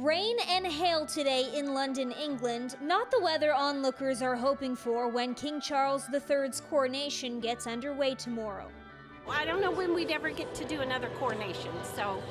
Rain and hail today in London, England, not the weather onlookers are hoping for when King Charles III's coronation gets underway tomorrow. I don't know when we'd ever get to do another coronation, so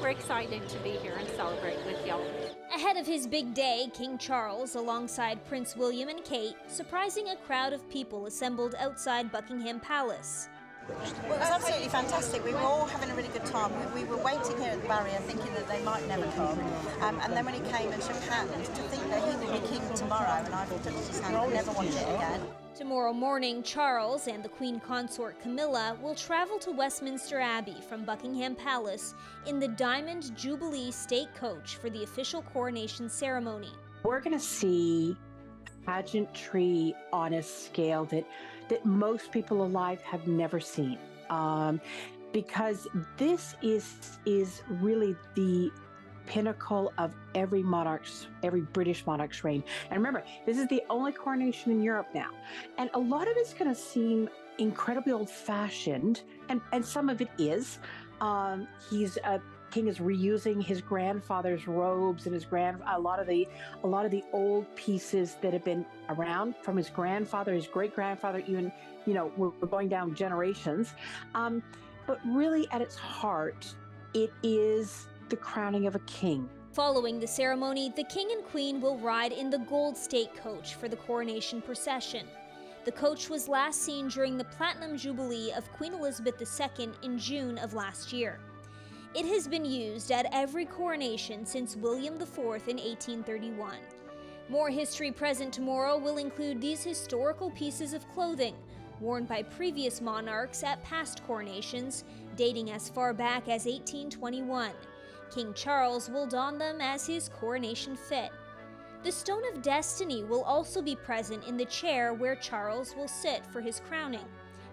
we're excited to be here and celebrate with y'all. Ahead of his big day, King Charles, alongside Prince William and Kate, surprising a crowd of people assembled outside Buckingham Palace. Well, it was absolutely fantastic. We were all having a really good time. We were waiting here at the barrier thinking that they might never come. And then when he came and shook hands, to think that he would be king tomorrow, and I touched his hand and never wanted it again. Tomorrow morning, Charles and the Queen Consort Camilla will travel to Westminster Abbey from Buckingham Palace in the Diamond Jubilee State Coach for the official coronation ceremony. We're going to see pageantry on a scale that most people alive have never seen, because this is really the pinnacle of every British monarch's reign. And remember, this is the only coronation in Europe now, and a lot of it's going to seem incredibly old-fashioned, and some of it is. King is reusing his grandfather's robes and a lot of the old pieces that have been around from his grandfather, his great-grandfather, even, we're going down generations. But really at its heart, it is the crowning of a king. Following the ceremony, the King and Queen will ride in the Gold State Coach for the coronation procession. The coach was last seen during the Platinum Jubilee of Queen Elizabeth II in June of last year. It has been used at every coronation since William IV in 1831. More history present tomorrow will include these historical pieces of clothing worn by previous monarchs at past coronations, dating as far back as 1821. King Charles will don them as his coronation fit. The Stone of Destiny will also be present in the chair where Charles will sit for his crowning.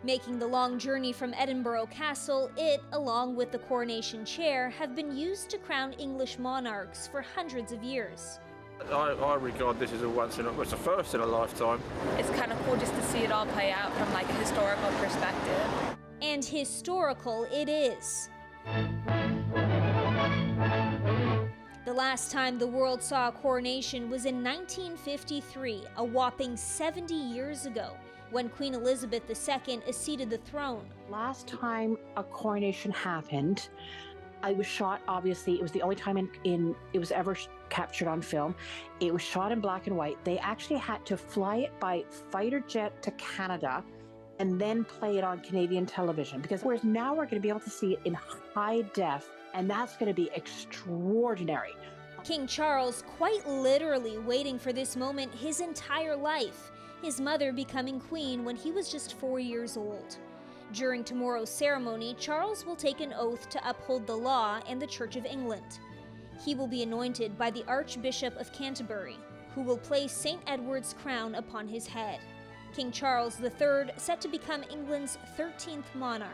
Making the long journey from Edinburgh Castle, it, along with the coronation chair, have been used to crown English monarchs for hundreds of years. I regard this as it's a first in a lifetime. It's kind of cool just to see it all play out from like a historical perspective. And historical it is. The last time the world saw a coronation was in 1953, a whopping 70 years ago, when Queen Elizabeth II acceded the throne. Last time a coronation happened, it was shot, obviously, it was the only time it was ever captured on film. It was shot in black and white. They actually had to fly it by fighter jet to Canada and then play it on Canadian television, because whereas now we're going to be able to see it in high def, and that's going to be extraordinary. King Charles quite literally waiting for this moment his entire life, his mother becoming queen when he was just 4 years old. During tomorrow's ceremony, Charles will take an oath to uphold the law and the Church of England. He will be anointed by the Archbishop of Canterbury, who will place St. Edward's crown upon his head. King Charles III set to become England's 13th monarch.